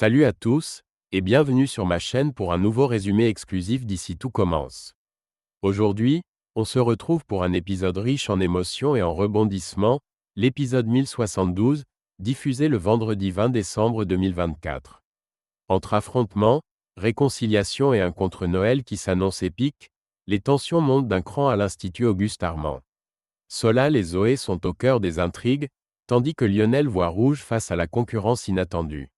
Salut à tous, et bienvenue sur ma chaîne pour un nouveau résumé exclusif d'ici tout commence. Aujourd'hui, on se retrouve pour un épisode riche en émotions et en rebondissements, l'épisode 1072, diffusé le vendredi 20 décembre 2024. Entre affrontements, réconciliation et un contre-Noël qui s'annonce épique, les tensions montent d'un cran à l'Institut Auguste Armand. Solal et Zoé sont au cœur des intrigues, tandis que Lionel voit rouge face à la concurrence inattendue.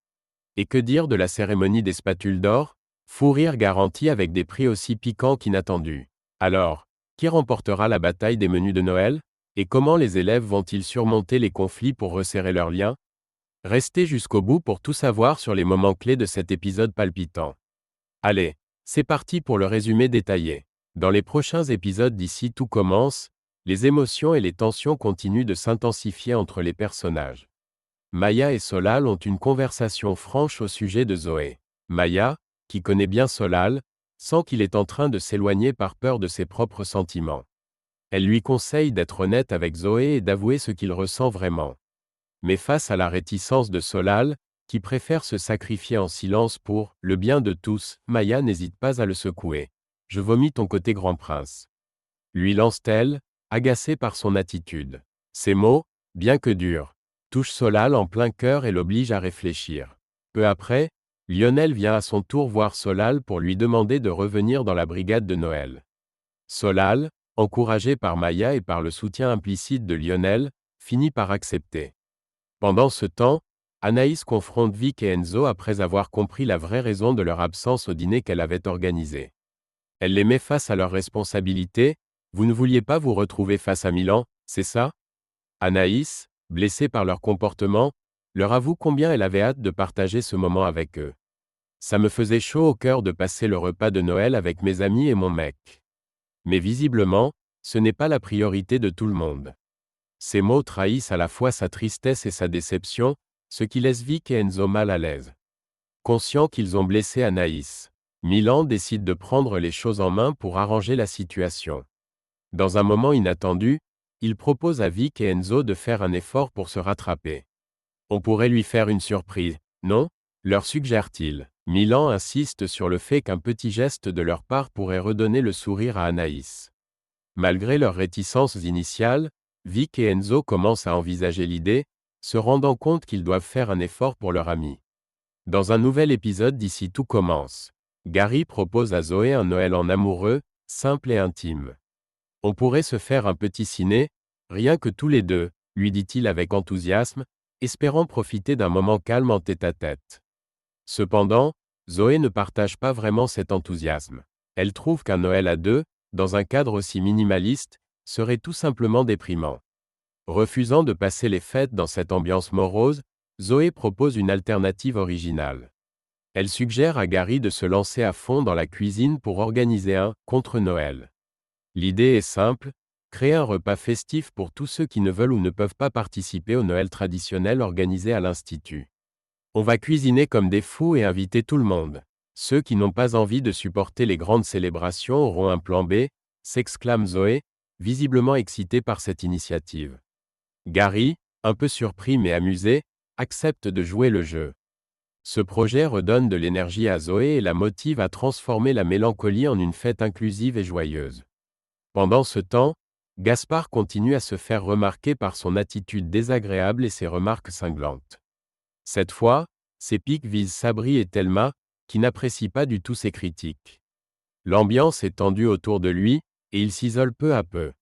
Et que dire de la cérémonie des spatules d'or? Fou rire garanti avec des prix aussi piquants qu'inattendus. Alors, qui remportera la bataille des menus de Noël? Et comment les élèves vont-ils surmonter les conflits pour resserrer leurs liens? Restez jusqu'au bout pour tout savoir sur les moments clés de cet épisode palpitant. Allez, c'est parti pour le résumé détaillé. Dans les prochains épisodes d'ici tout commence, les émotions et les tensions continuent de s'intensifier entre les personnages. Maya et Solal ont une conversation franche au sujet de Zoé. Maya, qui connaît bien Solal, sent qu'il est en train de s'éloigner par peur de ses propres sentiments. Elle lui conseille d'être honnête avec Zoé et d'avouer ce qu'il ressent vraiment. Mais face à la réticence de Solal, qui préfère se sacrifier en silence pour le bien de tous, Maya n'hésite pas à le secouer. « Je vomis ton côté grand prince », lui lance-t-elle, agacée par son attitude. Ces mots, bien que durs, touchent Solal en plein cœur et l'obligent à réfléchir. Peu après, Lionel vient à son tour voir Solal pour lui demander de revenir dans la brigade de Noël. Solal, encouragé par Maya et par le soutien implicite de Lionel, finit par accepter. Pendant ce temps, Anaïs confronte Vic et Enzo après avoir compris la vraie raison de leur absence au dîner qu'elle avait organisé. Elle les met face à leurs responsabilités. « Vous ne vouliez pas vous retrouver face à Milan, c'est ça ?» Anaïs, blessée par leur comportement, leur avoue combien elle avait hâte de partager ce moment avec eux. « Ça me faisait chaud au cœur de passer le repas de Noël avec mes amis et mon mec. » Mais visiblement, ce n'est pas la priorité de tout le monde. Ces mots trahissent à la fois sa tristesse et sa déception, ce qui laisse Vic et Enzo mal à l'aise. Conscients qu'ils ont blessé Anaïs, Milan décide de prendre les choses en main pour arranger la situation. Dans un moment inattendu, il propose à Vic et Enzo de faire un effort pour se rattraper. On pourrait lui faire une surprise, non? Leur suggère-t-il. Milan insiste sur le fait qu'un petit geste de leur part pourrait redonner le sourire à Anaïs. Malgré leurs réticences initiales, Vic et Enzo commencent à envisager l'idée, se rendant compte qu'ils doivent faire un effort pour leur ami. Dans un nouvel épisode d'ici tout commence, Gary propose à Zoé un Noël en amoureux, simple et intime. On pourrait se faire un petit ciné, rien que tous les deux, lui dit-il avec enthousiasme, espérant profiter d'un moment calme en tête-à-tête. Cependant, Zoé ne partage pas vraiment cet enthousiasme. Elle trouve qu'un Noël à deux, dans un cadre aussi minimaliste, serait tout simplement déprimant. Refusant de passer les fêtes dans cette ambiance morose, Zoé propose une alternative originale. Elle suggère à Gary de se lancer à fond dans la cuisine pour organiser un « contre-Noël ». L'idée est simple, créer un repas festif pour tous ceux qui ne veulent ou ne peuvent pas participer au Noël traditionnel organisé à l'Institut. On va cuisiner comme des fous et inviter tout le monde. Ceux qui n'ont pas envie de supporter les grandes célébrations auront un plan B, s'exclame Zoé, visiblement excitée par cette initiative. Gary, un peu surpris mais amusé, accepte de jouer le jeu. Ce projet redonne de l'énergie à Zoé et la motive à transformer la mélancolie en une fête inclusive et joyeuse. Pendant ce temps, Gaspard continue à se faire remarquer par son attitude désagréable et ses remarques cinglantes. Cette fois, ses piques visent Sabri et Thelma, qui n'apprécient pas du tout ses critiques. L'ambiance est tendue autour de lui, et il s'isole peu à peu.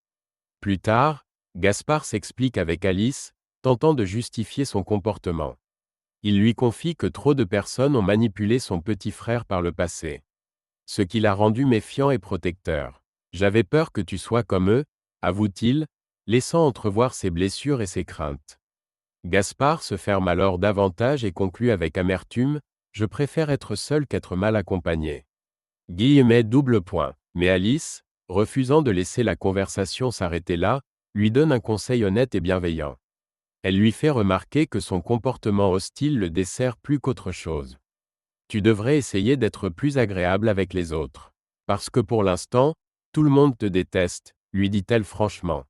Plus tard, Gaspard s'explique avec Alice, tentant de justifier son comportement. Il lui confie que trop de personnes ont manipulé son petit frère par le passé. Ce qui l'a rendu méfiant et protecteur. « J'avais peur que tu sois comme eux », avoue-t-il, laissant entrevoir ses blessures et ses craintes. Gaspard se ferme alors davantage et conclut avec amertume, « Je préfère être seul qu'être mal accompagné. » Double point. Mais Alice, refusant de laisser la conversation s'arrêter là, lui donne un conseil honnête et bienveillant. Elle lui fait remarquer que son comportement hostile le dessert plus qu'autre chose. « Tu devrais essayer d'être plus agréable avec les autres. Parce que pour l'instant, tout le monde te déteste, » lui dit-elle franchement.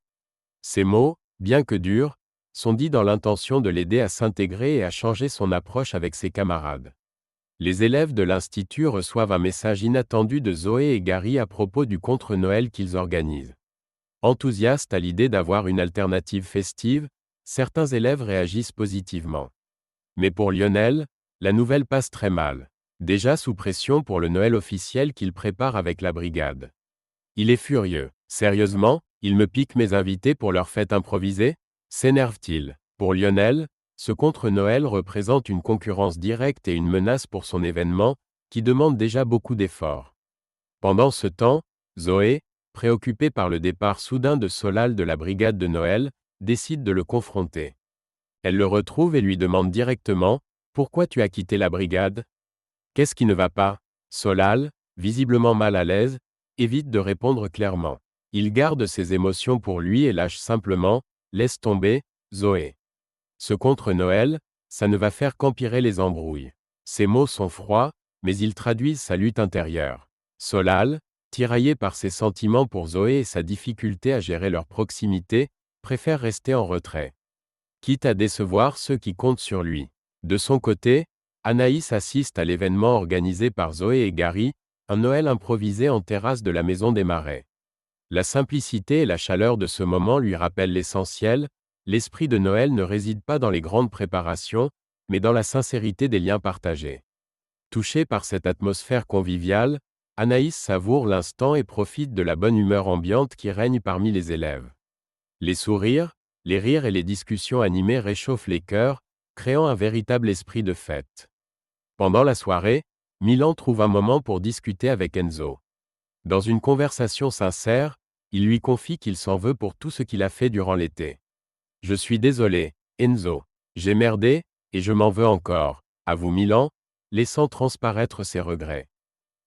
Ces mots, bien que durs, sont dits dans l'intention de l'aider à s'intégrer et à changer son approche avec ses camarades. Les élèves de l'Institut reçoivent un message inattendu de Zoé et Gary à propos du contre-Noël qu'ils organisent. Enthousiastes à l'idée d'avoir une alternative festive, certains élèves réagissent positivement. Mais pour Lionel, la nouvelle passe très mal. Déjà sous pression pour le Noël officiel qu'il prépare avec la brigade. Il est furieux. Sérieusement, ils me piquent mes invités pour leur fête improvisée? S'énerve-t-il. Pour Lionel, ce contre-Noël représente une concurrence directe et une menace pour son événement, qui demande déjà beaucoup d'efforts. Pendant ce temps, Zoé, préoccupée par le départ soudain de Solal de la brigade de Noël, décide de le confronter. Elle le retrouve et lui demande directement « Pourquoi tu as quitté la brigade ?» Qu'est-ce qui ne va pas? Solal, visiblement mal à l'aise, évite de répondre clairement. Il garde ses émotions pour lui et lâche simplement « Laisse tomber, Zoé. » Ce contre-Noël, ça ne va faire qu'empirer les embrouilles. Ces mots sont froids, mais ils traduisent sa lutte intérieure. Solal, tiraillé par ses sentiments pour Zoé et sa difficulté à gérer leur proximité, préfère rester en retrait. Quitte à décevoir ceux qui comptent sur lui. De son côté, Anaïs assiste à l'événement organisé par Zoé et Gary, un Noël improvisé en terrasse de la Maison des Marais. La simplicité et la chaleur de ce moment lui rappellent l'essentiel, l'esprit de Noël ne réside pas dans les grandes préparations, mais dans la sincérité des liens partagés. Touchée par cette atmosphère conviviale, Anaïs savoure l'instant et profite de la bonne humeur ambiante qui règne parmi les élèves. Les sourires, les rires et les discussions animées réchauffent les cœurs, créant un véritable esprit de fête. Pendant la soirée, Milan trouve un moment pour discuter avec Enzo. Dans une conversation sincère, il lui confie qu'il s'en veut pour tout ce qu'il a fait durant l'été. « Je suis désolé, Enzo. J'ai merdé, et je m'en veux encore, avoue Milan, laissant transparaître ses regrets.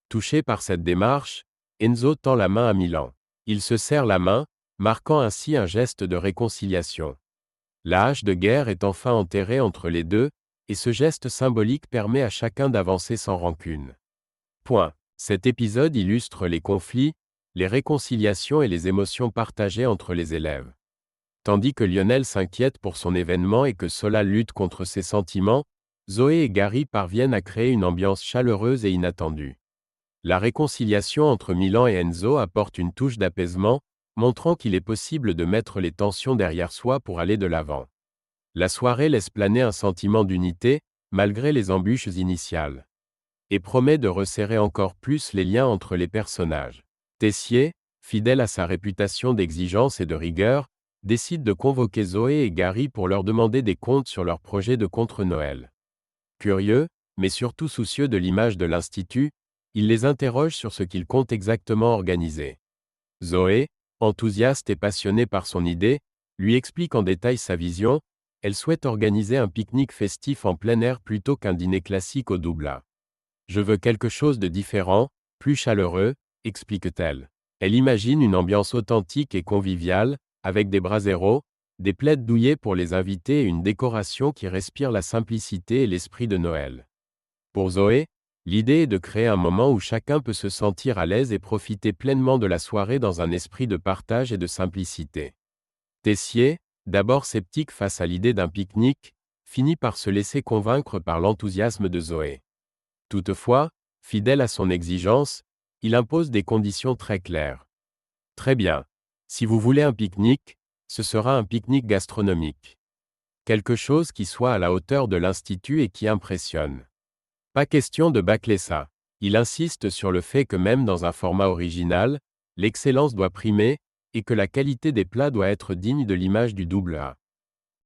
Touché par cette démarche, Enzo tend la main à Milan. Ils se serrent la main, marquant ainsi un geste de réconciliation. La hache de guerre est enfin enterrée entre les deux, et ce geste symbolique permet à chacun d'avancer sans rancune. Point. Cet épisode illustre les conflits, les réconciliations et les émotions partagées entre les élèves. Tandis que Lionel s'inquiète pour son événement et que Solal lutte contre ses sentiments, Zoé et Gary parviennent à créer une ambiance chaleureuse et inattendue. La réconciliation entre Milan et Enzo apporte une touche d'apaisement, montrant qu'il est possible de mettre les tensions derrière soi pour aller de l'avant. La soirée laisse planer un sentiment d'unité, malgré les embûches initiales. Et promet de resserrer encore plus les liens entre les personnages. Tessier, fidèle à sa réputation d'exigence et de rigueur, décide de convoquer Zoé et Gary pour leur demander des comptes sur leur projet de contre-Noël. Curieux, mais surtout soucieux de l'image de l'Institut, il les interroge sur ce qu'ils comptent exactement organiser. Zoé, enthousiaste et passionnée par son idée, lui explique en détail sa vision. Elle souhaite organiser un pique-nique festif en plein air plutôt qu'un dîner classique au doubla. Je veux quelque chose de différent, plus chaleureux, explique-t-elle. Elle imagine une ambiance authentique et conviviale, avec des braseros, des plaids douillets pour les invités et une décoration qui respire la simplicité et l'esprit de Noël. Pour Zoé, l'idée est de créer un moment où chacun peut se sentir à l'aise et profiter pleinement de la soirée dans un esprit de partage et de simplicité. Tessier, d'abord sceptique face à l'idée d'un pique-nique, finit par se laisser convaincre par l'enthousiasme de Zoé. Toutefois, fidèle à son exigence, il impose des conditions très claires. Très bien. Si vous voulez un pique-nique, ce sera un pique-nique gastronomique. Quelque chose qui soit à la hauteur de l'Institut et qui impressionne. Pas question de bâcler ça. Il insiste sur le fait que même dans un format original, l'excellence doit primer, et que la qualité des plats doit être digne de l'image du double A.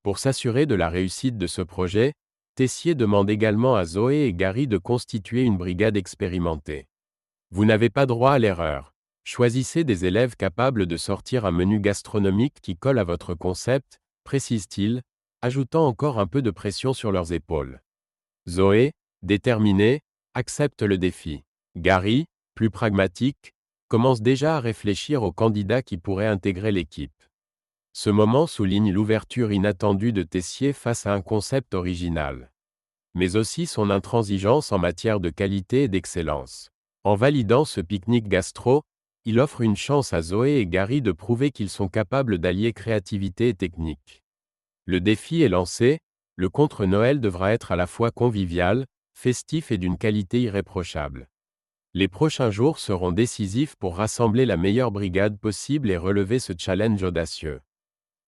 Pour s'assurer de la réussite de ce projet, Tessier demande également à Zoé et Gary de constituer une brigade expérimentée. Vous n'avez pas droit à l'erreur. Choisissez des élèves capables de sortir un menu gastronomique qui colle à votre concept, précise-t-il, ajoutant encore un peu de pression sur leurs épaules. Zoé, déterminée, accepte le défi. Gary, plus pragmatique, commence déjà à réfléchir aux candidats qui pourraient intégrer l'équipe. Ce moment souligne l'ouverture inattendue de Tessier face à un concept original. Mais aussi son intransigeance en matière de qualité et d'excellence. En validant ce pique-nique gastro, il offre une chance à Zoé et Gary de prouver qu'ils sont capables d'allier créativité et technique. Le défi est lancé, le contre-Noël devra être à la fois convivial, festif et d'une qualité irréprochable. Les prochains jours seront décisifs pour rassembler la meilleure brigade possible et relever ce challenge audacieux.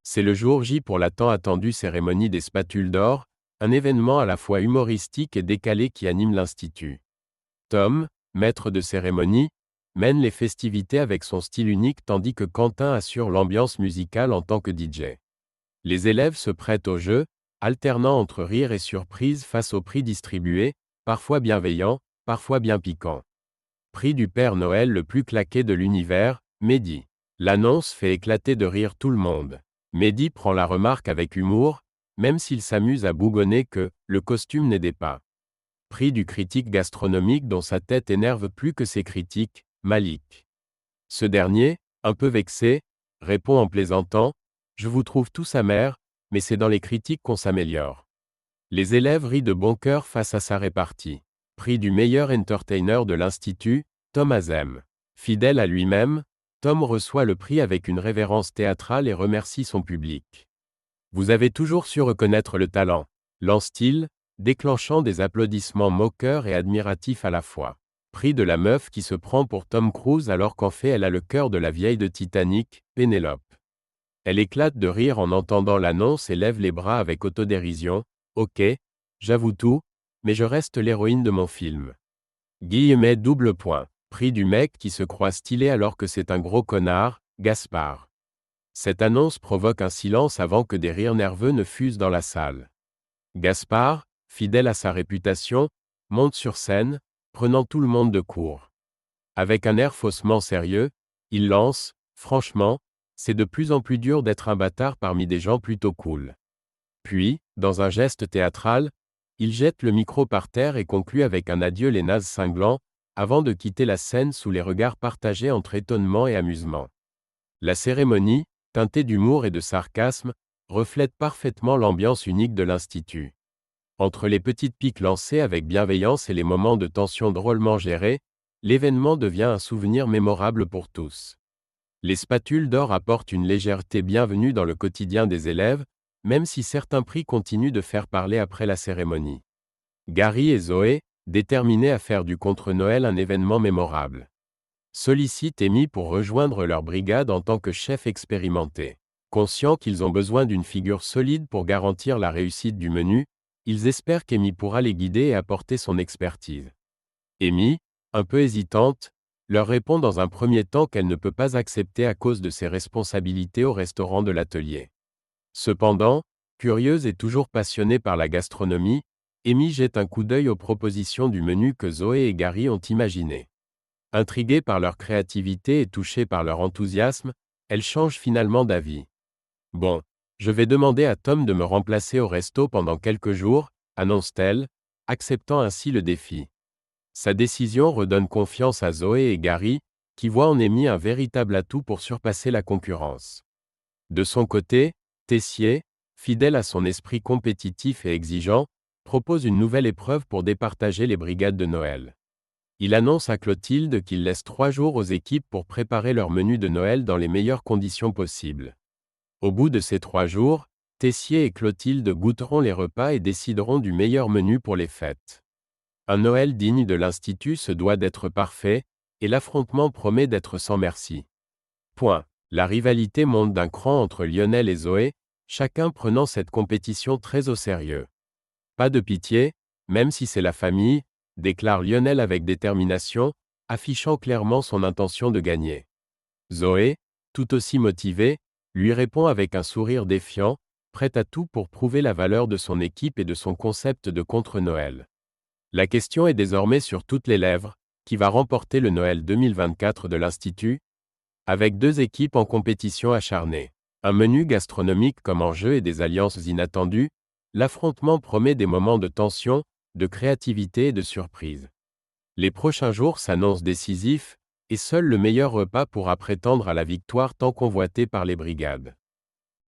C'est le jour J pour la tant attendue cérémonie des spatules d'or, un événement à la fois humoristique et décalé qui anime l'Institut. Tom, maître de cérémonie, mène les festivités avec son style unique tandis que Quentin assure l'ambiance musicale en tant que DJ. Les élèves se prêtent au jeu, alternant entre rire et surprise face aux prix distribués, parfois bienveillants, parfois bien piquants. Prix du Père Noël le plus claqué de l'univers, Mehdi. L'annonce fait éclater de rire tout le monde. Mehdi prend la remarque avec humour, même s'il s'amuse à bougonner que « le costume n'aidait pas ». Prix du critique gastronomique dont sa tête énerve plus que ses critiques, Malik. Ce dernier, un peu vexé, répond en plaisantant « Je vous trouve tous amers, mais c'est dans les critiques qu'on s'améliore ». Les élèves rient de bon cœur face à sa répartie. Prix du meilleur entertainer de l'Institut, Tom Azem. Fidèle à lui-même, Tom reçoit le prix avec une révérence théâtrale et remercie son public. Vous avez toujours su reconnaître le talent, lance-t-il, déclenchant des applaudissements moqueurs et admiratifs à la fois. Prix de la meuf qui se prend pour Tom Cruise alors qu'en fait elle a le cœur de la vieille de Titanic, Pénélope. Elle éclate de rire en entendant l'annonce et lève les bras avec autodérision. Ok, j'avoue tout, mais je reste l'héroïne de mon film. Double point. Prix du mec qui se croit stylé alors que c'est un gros connard, Gaspard. Cette annonce provoque un silence avant que des rires nerveux ne fusent dans la salle. Gaspard, fidèle à sa réputation, monte sur scène, prenant tout le monde de court. Avec un air faussement sérieux, il lance « Franchement, c'est de plus en plus dur d'être un bâtard parmi des gens plutôt cool. » Puis, dans un geste théâtral, il jette le micro par terre et conclut avec un adieu les nazes cinglants, avant de quitter la scène sous les regards partagés entre étonnement et amusement. La cérémonie, teintée d'humour et de sarcasme, reflète parfaitement l'ambiance unique de l'Institut. Entre les petites piques lancées avec bienveillance et les moments de tension drôlement gérés, l'événement devient un souvenir mémorable pour tous. Les spatules d'or apportent une légèreté bienvenue dans le quotidien des élèves, même si certains prix continuent de faire parler après la cérémonie. Gary et Zoé, déterminés à faire du contre-Noël un événement mémorable, sollicitent Amy pour rejoindre leur brigade en tant que chef expérimenté. Conscients qu'ils ont besoin d'une figure solide pour garantir la réussite du menu, ils espèrent qu'Amy pourra les guider et apporter son expertise. Amy, un peu hésitante, leur répond dans un premier temps qu'elle ne peut pas accepter à cause de ses responsabilités au restaurant de l'atelier. Cependant, curieuse et toujours passionnée par la gastronomie, Amy jette un coup d'œil aux propositions du menu que Zoé et Gary ont imaginées. Intriguée par leur créativité et touchée par leur enthousiasme, elle change finalement d'avis. Bon, je vais demander à Tom de me remplacer au resto pendant quelques jours, annonce-t-elle, acceptant ainsi le défi. Sa décision redonne confiance à Zoé et Gary, qui voient en Amy un véritable atout pour surpasser la concurrence. De son côté, Tessier, fidèle à son esprit compétitif et exigeant, propose une nouvelle épreuve pour départager les brigades de Noël. Il annonce à Clotilde qu'il laisse 3 jours aux équipes pour préparer leur menu de Noël dans les meilleures conditions possibles. Au bout de ces 3 jours, Tessier et Clotilde goûteront les repas et décideront du meilleur menu pour les fêtes. Un Noël digne de l'Institut se doit d'être parfait, et l'affrontement promet d'être sans merci. Point. La rivalité monte d'un cran entre Lionel et Zoé, chacun prenant cette compétition très au sérieux. Pas de pitié, même si c'est la famille, déclare Lionel avec détermination, affichant clairement son intention de gagner. Zoé, tout aussi motivée, lui répond avec un sourire défiant, prête à tout pour prouver la valeur de son équipe et de son concept de contre-Noël. La question est désormais sur toutes les lèvres, qui va remporter le Noël 2024 de l'Institut? Avec 2 équipes en compétition acharnée, un menu gastronomique comme enjeu et des alliances inattendues, l'affrontement promet des moments de tension, de créativité et de surprise. Les prochains jours s'annoncent décisifs, et seul le meilleur repas pourra prétendre à la victoire tant convoitée par les brigades.